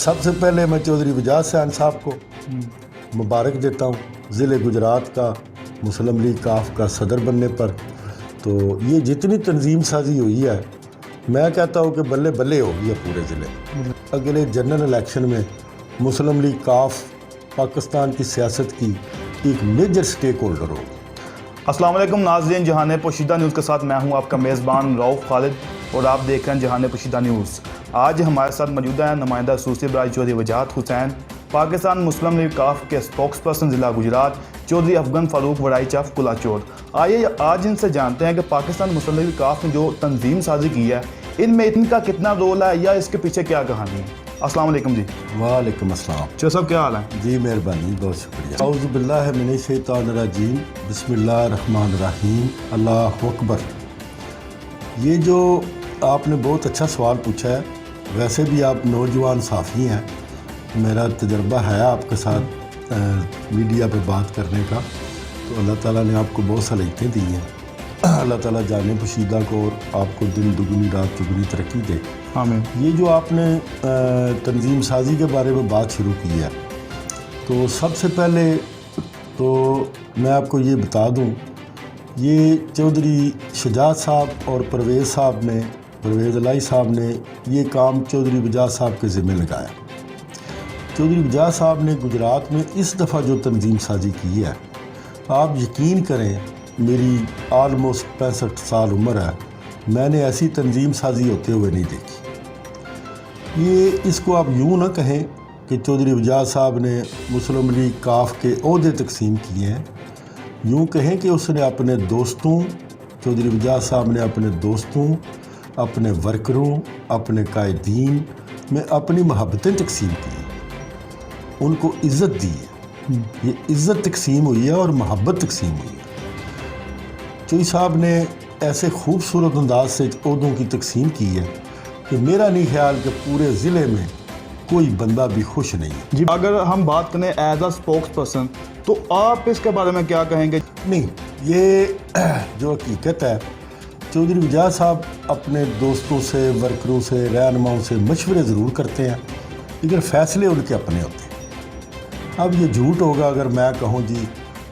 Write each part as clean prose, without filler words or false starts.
سب سے پہلے میں چودھری وجاہت حسین صاحب کو مبارک دیتا ہوں ضلع گجرات کا مسلم لیگ کاف کا صدر بننے پر۔ تو یہ جتنی تنظیم سازی ہوئی ہے میں کہتا ہوں کہ بلے بلے ہو گئی ہے پورے ضلع۔ اگلے جنرل الیکشن میں مسلم لیگ کاف پاکستان کی سیاست کی ایک میجر سٹیک ہولڈر ہو۔ السلام علیکم ناظرین، جہان پوشیدہ نیوز کے ساتھ میں ہوں آپ کا میزبان رؤف خالد اور آپ دیکھ رہے ہیں جہان پوشیدہ نیوز۔ آج ہمارے ساتھ موجود ہیں نمائندہ خصوصی برائے چودھری وجاہت حسین، پاکستان مسلم لیگ کاف کے اسپوکس پرسن ضلع گجرات چودھری افغان فاروق وڑائی چاف کلاچور۔ آئیے آج ان سے جانتے ہیں کہ پاکستان مسلم لیگ کاف نے جو تنظیم سازی کی ہے ان میں ان کا کتنا رول ہے یا اس کے پیچھے کیا کہانی ہے۔ السلام علیکم جی۔ وعلیکم السلام۔ چودھری صاحب کیا حال ہے؟ جی مہربانی، بہت شکریہ۔ اعوذ باللہ من الشیطان الرجیم، بسم اللہ الرحمن الرحیم، اللہ اکبر۔ یہ جو آپ نے بہت اچھا سوال پوچھا ہے، ویسے بھی آپ نوجوان صحافی ہیں، میرا تجربہ ہے آپ کے ساتھ میڈیا پہ بات کرنے کا، تو اللہ تعالیٰ نے آپ کو بہت صلاحیتیں دی ہیں۔ اللہ تعالیٰ جانے پوشیدہ کو اور آپ کو دن دگنی رات چگنی ترقی دے۔ آمین۔ یہ جو آپ نے تنظیم سازی کے بارے میں بات شروع کی ہے، تو سب سے پہلے تو میں آپ کو یہ بتا دوں، یہ چودھری شجاعت صاحب اور پرویز الہی صاحب نے یہ کام چودھری وجاہت صاحب کے ذمہ لگایا۔ چودھری وجاہت صاحب نے گجرات میں اس دفعہ جو تنظیم سازی کی ہے، آپ یقین کریں میری آلموسٹ 65 سال عمر ہے، میں نے ایسی تنظیم سازی ہوتے ہوئے نہیں دیکھی۔ یہ اس کو آپ یوں نہ کہیں کہ چودھری وجاہت صاحب نے مسلم لیگ کاف کے عہدے تقسیم کیے ہیں، یوں کہیں کہ اس نے اپنے دوستوں، چودھری وجاہت صاحب نے اپنے دوستوں، اپنے ورکروں، اپنے قائدین میں اپنی محبتیں تقسیم کی ہیں، ان کو عزت دی ہے۔ یہ عزت تقسیم ہوئی ہے اور محبت تقسیم ہوئی ہے۔ چودھری صاحب نے ایسے خوبصورت انداز سے عہدوں کی تقسیم کی ہے کہ میرا نہیں خیال کہ پورے ضلع میں کوئی بندہ بھی خوش نہیں ہے۔ جی، اگر ہم بات کریں ایز اے اسپوکس پرسن تو آپ اس کے بارے میں کیا کہیں گے؟ نہیں، یہ جو حقیقت ہے، چودھری وجاہت صاحب اپنے دوستوں سے، ورکروں سے، رہنماؤں سے مشورے ضرور کرتے ہیں، لیکن فیصلے ان کے اپنے ہوتے ہیں۔ اب یہ جھوٹ ہوگا اگر میں کہوں جی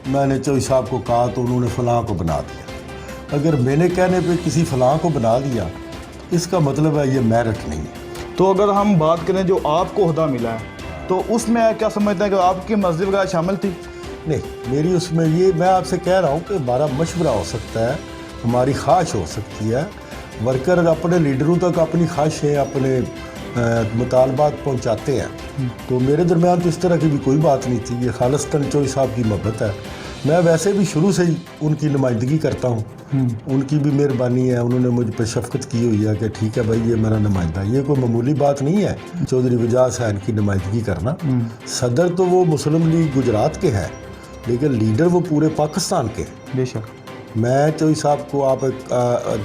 میں نے چودھری صاحب کو کہا تو انہوں نے فلاں کو بنا دیا۔ اگر میں نے کہنے پہ کسی فلاں کو بنا دیا، اس کا مطلب ہے یہ میرٹ نہیں ہے۔ تو اگر ہم بات کریں جو آپ کو عہدہ ملا ہے تو اس میں کیا سمجھتے ہیں کہ آپ کی مرضی وغیرہ شامل تھی؟ نہیں، میری اس میں یہ میں آپ سے کہہ رہا ہوں کہ ہمارا مشورہ ہو سکتا ہے، ہماری خواہش ہو سکتی ہے، ورکر اپنے لیڈروں تک اپنی خواہشیں، اپنے مطالبات پہنچاتے ہیں، تو میرے درمیان تو اس طرح کی بھی کوئی بات نہیں تھی۔ یہ خالصتاً چودھری صاحب کی محبت ہے۔ میں ویسے بھی شروع سے ہی ان کی نمائندگی کرتا ہوں، ان کی بھی مہربانی ہے، انہوں نے مجھ پہ شفقت کی ہوئی ہے کہ ٹھیک ہے بھائی یہ میرا نمائندہ، یہ کوئی معمولی بات نہیں ہے چودھری وجاہت حسین کی نمائندگی کرنا۔ صدر تو وہ مسلم لیگ گجرات کے ہیں، لیکن لیڈر وہ پورے پاکستان کے ہیں۔ بے شک۔ میں چودھری صاحب کو آپ ایک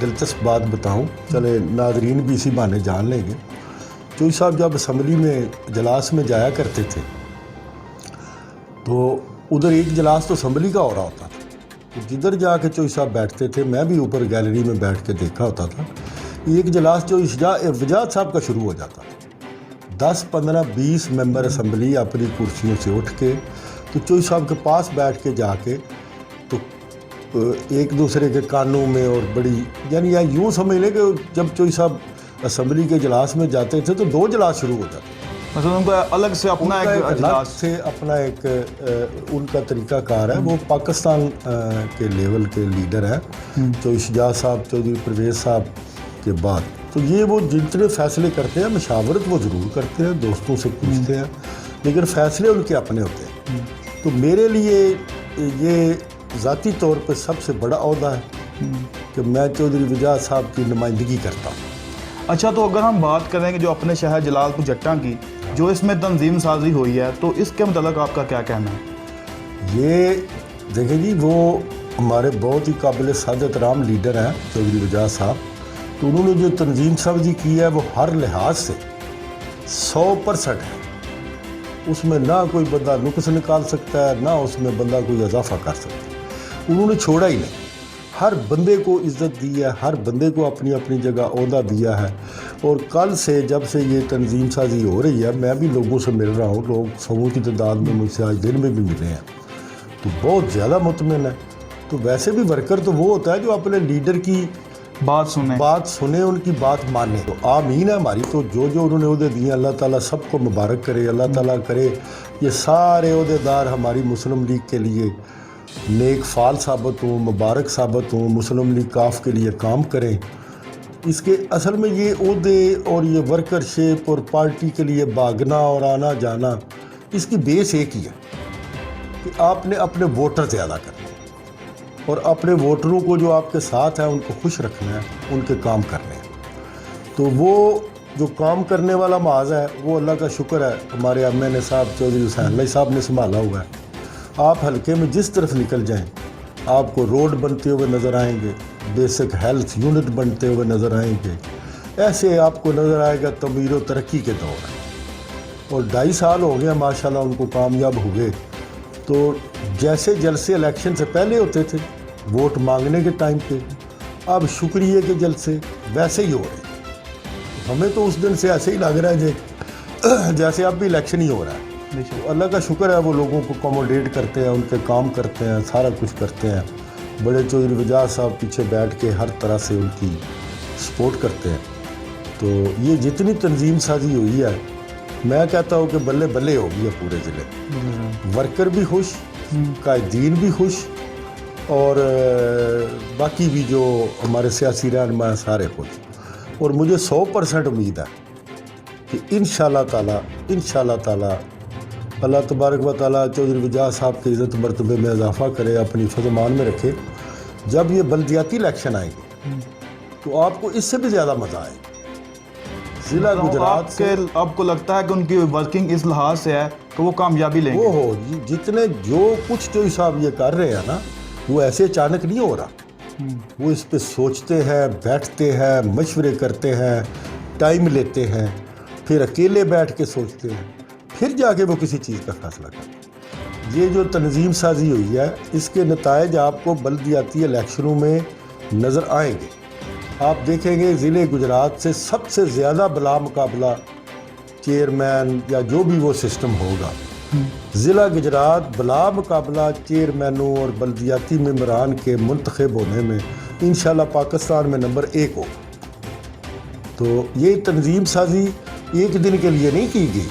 دلچسپ بات بتاؤں، چلے ناظرین بھی اسی بہانے جان لیں گے۔ چودھری صاحب جب اسمبلی میں اجلاس میں جایا کرتے تھے تو ادھر ایک اجلاس تو اسمبلی کا ہو رہا ہوتا تھا، تو جدھر جا کے چودھری صاحب بیٹھتے تھے میں بھی اوپر گیلری میں بیٹھ کے دیکھا ہوتا تھا، ایک اجلاس جو وجاہت صاحب کا شروع ہو جاتا تھا، 10 15 20 ممبر اسمبلی اپنی کرسیوں سے اٹھ کے تو چودھری صاحب کے پاس بیٹھ کے جا کے تو ایک دوسرے کے کانوں میں، اور بڑی یعنی یوں سمجھ لیں کہ جب چودھری صاحب اسمبلی کے اجلاس میں جاتے تھے تو 2 اجلاس شروع ہو جاتے، مثلا ان کا الگ سے اپنا ایک اجلاس سے اپنا ایک ان کا طریقہ کار ہے۔ وہ پاکستان کے لیول کے لیڈر ہیں، چودھری شجاعت صاحب، چودھری پرویز صاحب کے بعد، تو یہ وہ جتنے فیصلے کرتے ہیں مشاورت وہ ضرور کرتے ہیں، دوستوں سے پوچھتے ہیں، لیکن فیصلے ان کے اپنے ہوتے ہیں۔ تو میرے لیے یہ ذاتی طور پہ سب سے بڑا عہدہ ہے کہ میں چودھری وجاہت صاحب کی نمائندگی کرتا ہوں۔ اچھا، تو اگر ہم بات کریں کہ جو اپنے شہر جلال پور جٹاں کی جو اس میں تنظیم سازی ہوئی ہے تو اس کے متعلق آپ کا کیا کہنا ہے؟ یہ دیکھیں جی، وہ ہمارے بہت ہی قابل سعادت احترام لیڈر ہیں چودھری وجاہت صاحب، تو انہوں نے جو تنظیم سازی کی ہے وہ ہر لحاظ سے 100% ہے، اس میں نہ کوئی بندہ نقص نکال سکتا ہے، نہ اس میں بندہ کوئی اضافہ کر سکتا ہے۔ انہوں نے چھوڑا ہی نہیں، ہر بندے کو عزت دی ہے، ہر بندے کو اپنی اپنی جگہ عہدہ دیا ہے، اور کل سے جب سے یہ تنظیم سازی ہو رہی ہے میں بھی لوگوں سے مل رہا ہوں، لوگ سووں کی تعداد میں مجھ سے آج دن میں بھی ملے ہیں، تو بہت زیادہ مطمئن ہے۔ تو ویسے بھی ورکر تو وہ ہوتا ہے جو اپنے لیڈر کی بات سنیں، ان کی بات مانیں۔ تو آمین ہے ہماری، تو جو انہوں نے عہدے دیے اللہ تعالیٰ سب کو مبارک کرے، اللہ تعالیٰ کرے یہ سارے عہدے دار ہماری مسلم لیگ کے لیے نیک فعال ثابت ہوں، مبارک ثابت ہوں، مسلم لیگ کاف کے لیے کام کریں۔ اس کے اصل میں یہ عہدے اور یہ ورکرشپ اور پارٹی کے لیے بھاگنا اور آنا جانا، اس کی بیس ایک ہی ہے کہ آپ نے اپنے ووٹر زیادہ کرنے اور اپنے ووٹروں کو جو آپ کے ساتھ ہیں ان کو خوش رکھنا ہے، ان کے کام کرنے ہیں۔ تو وہ جو کام کرنے والا محاذ ہے وہ اللہ کا شکر ہے ہمارے ایم این اے صاحب چودھری حسین علی صاحب نے سنبھالا ہوا ہے۔ آپ حلقے میں جس طرف نکل جائیں آپ کو روڈ بنتے ہوئے نظر آئیں گے، بیسک ہیلتھ یونٹ بنتے ہوئے نظر آئیں گے، ایسے آپ کو نظر آئے گا تعمیر و ترقی کے دور ہے۔ اور 2.5 سال ہو گیا ماشاءاللہ ان کو کامیاب ہوئے۔ تو جیسے جلسے الیکشن سے پہلے ہوتے تھے ووٹ مانگنے کے ٹائم پہ، اب شکریہ کے جلسے ویسے ہی ہو رہے ہیں۔ ہمیں تو اس دن سے ایسے ہی لگ رہا ہے جیسے اب بھی الیکشن ہی ہو رہا ہے۔ تو اللہ کا شکر ہے وہ لوگوں کو اکوموڈیٹ کرتے ہیں، ان کے کام کرتے ہیں، سارا کچھ کرتے ہیں۔ بڑے چودھری وجاہت صاحب پیچھے بیٹھ کے ہر طرح سے ان کی سپورٹ کرتے ہیں۔ تو یہ جتنی تنظیم سازی ہوئی ہے میں کہتا ہوں کہ بلے بلے ہو گئی ہے پورے ضلع، ورکر بھی خوش، قائدین بھی خوش، اور باقی بھی جو ہمارے سیاسی رہنما ہیں سارے خوش۔ اور مجھے 100% امید ہے کہ انشاءاللہ تعالیٰ اللہ تبارک و تعالیٰ چودھری وجاہت صاحب کے عزت مرتبے میں اضافہ کرے، اپنی فضمان میں رکھے۔ جب یہ بلدیاتی الیکشن آئیں گے تو آپ کو اس سے بھی زیادہ مزہ آئے گا۔ ضلع گجرات سے آپ کو لگتا ہے کہ ان کی ورکنگ اس لحاظ سے ہے کہ وہ کامیابی لیں گے؟ وہ ہو جتنے جو کچھ جو صاحب یہ کر رہے ہیں نا وہ ایسے اچانک نہیں ہو رہا، وہ اس پہ سوچتے ہیں، بیٹھتے ہیں، مشورے کرتے ہیں، ٹائم لیتے ہیں، پھر اکیلے بیٹھ کے سوچتے ہیں، پھر جا کے وہ کسی چیز کا فیصلہ کرتے ہیں۔ یہ جو تنظیم سازی ہوئی ہے اس کے نتائج آپ کو بلدیاتی الیکشنوں میں نظر آئیں گے۔ آپ دیکھیں گے ضلع گجرات سے سب سے زیادہ بلا مقابلہ چیئرمین یا جو بھی وہ سسٹم ہوگا، ضلع گجرات بلا مقابلہ چیئرمینوں اور بلدیاتی ممبران کے منتخب ہونے میں انشاءاللہ پاکستان میں نمبر 1 ہوگا۔ تو یہ تنظیم سازی ایک دن کے لیے نہیں کی گئی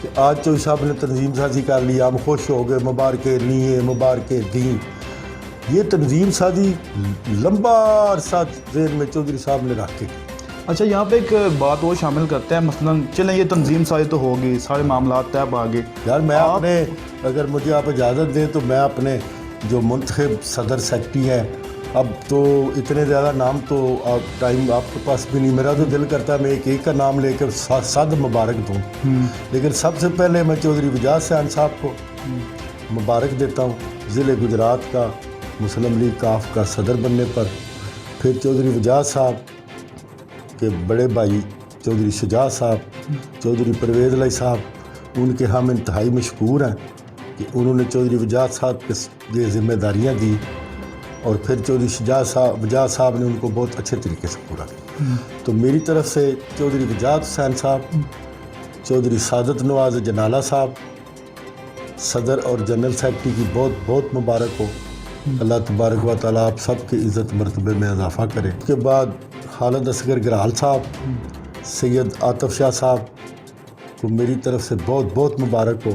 کہ آج چودھری صاحب نے تنظیم سازی کر لی ہم خوش ہو گئے، مبارکیں لیے، مبارکیں دیں۔ یہ تنظیم سازی لمبا عرصہ ذہن میں چودھری صاحب نے رکھ کے کی۔ اچھا یہاں پہ ایک بات وہ شامل کرتے ہیں، مثلاً چلیں یہ تنظیم سازی تو ہوگی، سارے معاملات طے پا گئے، یار میں اپنے اگر مجھے آپ اجازت دیں تو میں اپنے جو منتخب صدر سیکرٹری ہیں، اب تو اتنے زیادہ نام تو ٹائم آپ کے پاس بھی نہیں، میرا تو دل کرتا ہے میں ایک کا نام لے کے صد مبارک دوں، لیکن سب سے پہلے میں چودھری وجاہت صاحب صاحب کو مبارک دیتا ہوں ضلع گجرات کا مسلم لیگ کاف کا صدر بننے پر۔ پھر چودھری وجاہت صاحب کے بڑے بھائی چودھری شجاعت صاحب، چودھری پرویز علی صاحب، ان کے ہم انتہائی مشکور ہیں کہ انہوں نے چودھری وجاہت صاحب کے یہ ذمہ داریاں دی، اور پھر چودھری وجاہت صاحب نے ان کو بہت اچھے طریقے سے پورا کیا۔ تو میری طرف سے چودھری وجاہت حسین صاحب، چودھری سعادت نواز جنالہ صاحب، صدر اور جنرل سیکرٹری کی بہت بہت مبارک ہو۔ اللہ تبارک و تعالیٰ آپ سب کے عزت مرتبے میں اضافہ کرے۔ اس کے بعد خالد اصغر گرال صاحب، سید عاطف شاہ صاحب کو میری طرف سے بہت بہت مبارک ہو۔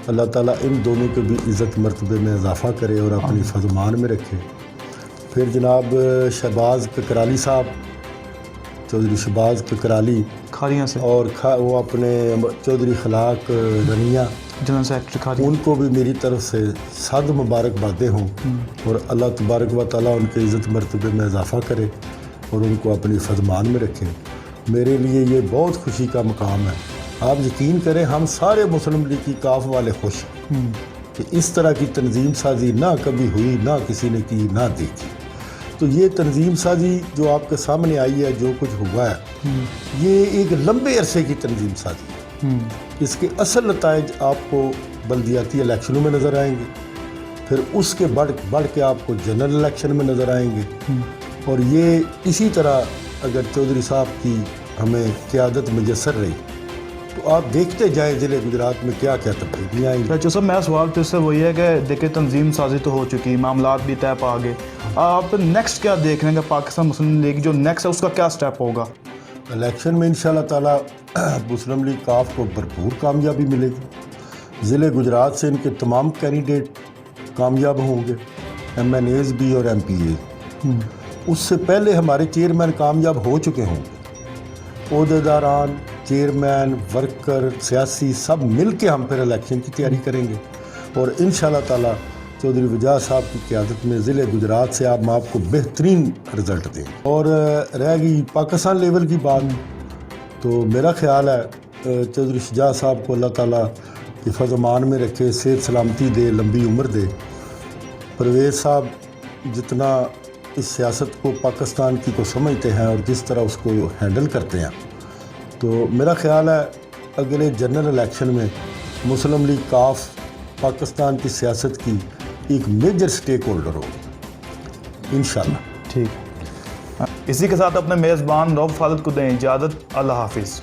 اللہ تعالیٰ ان دونوں کے بھی عزت مرتبے میں اضافہ کرے اور اپنی فضمان میں رکھے۔ پھر جناب شہباز ککرالی صاحب، چودھری شہباز ککرالی کھاریاں سے، اور وہ اپنے چودھری خلاق رنیا جنرل سیکرٹری کھاریاں، ان کو بھی میری طرف سے صد مبارکبادیں ہوں، اور اللہ تبارک و تعالیٰ ان کے عزت مرتبے میں اضافہ کرے اور ان کو اپنی فضمان میں رکھے۔ میرے لیے یہ بہت خوشی کا مقام ہے۔ آپ یقین کریں ہم سارے مسلم لیگ کی کاف والے خوش ہیں کہ اس طرح کی تنظیم سازی نہ کبھی ہوئی، نہ کسی نے کی، نہ دیکھی۔ تو یہ تنظیم سازی جو آپ کے سامنے آئی ہے، جو کچھ ہوا ہے، یہ ایک لمبے عرصے کی تنظیم سازی ہے۔ اس کے اصل نتائج آپ کو بلدیاتی الیکشنوں میں نظر آئیں گے، پھر اس کے بڑھ کے آپ کو جنرل الیکشن میں نظر آئیں گے، اور یہ اسی طرح اگر چودھری صاحب کی ہمیں قیادت میسر رہی تو آپ دیکھتے جائیں ضلع گجرات میں کیا کیا تبدیلیاں آئیں. اچھا صاحب میرا سوال پھر سے وہی ہے کہ دیکھیں تنظیم سازی تو ہو چکی، معاملات بھی طے پا گئے، آپ نیکسٹ کیا دیکھ رہے ہیں کہ پاکستان مسلم لیگ جو نیکسٹ ہے اس کا کیا سٹیپ ہوگا؟ الیکشن میں انشاءاللہ تعالی مسلم لیگ کاف کو بھرپور کامیابی ملے گی. ضلع گجرات سے ان کے تمام کینڈیڈیٹ کامیاب ہوں گے، ایم این ایز بھی اور ایم پی اے. اس سے پہلے ہمارے چیئرمین کامیاب ہو چکے ہوں گے. عہدیداران، چیئرمین، ورکر، سیاسی سب مل کے ہم پھر الیکشن کی تیاری کریں گے اور انشاءاللہ تعالی چودھری وجاہ صاحب کی قیادت میں ضلع گجرات سے آپ کو بہترین رزلٹ دیں. اور رہ گئی پاکستان لیول کی بات، تو میرا خیال ہے چودھری شجاع صاحب کو اللہ تعالیٰ حفظ امان میں رکھے، صحت سلامتی دے، لمبی عمر دے. پرویز صاحب جتنا اس سیاست کو پاکستان کی کو سمجھتے ہیں اور جس طرح اس کو ہینڈل کرتے ہیں، تو میرا خیال ہے اگلے جنرل الیکشن میں مسلم لیگ کاف پاکستان کی سیاست کی ایک میجر سٹیک ہولڈر ہوگی انشاءاللہ. ٹھیک، اسی کے ساتھ اپنے میزبان رؤف خالد کو دیں اجازت. اللہ حافظ.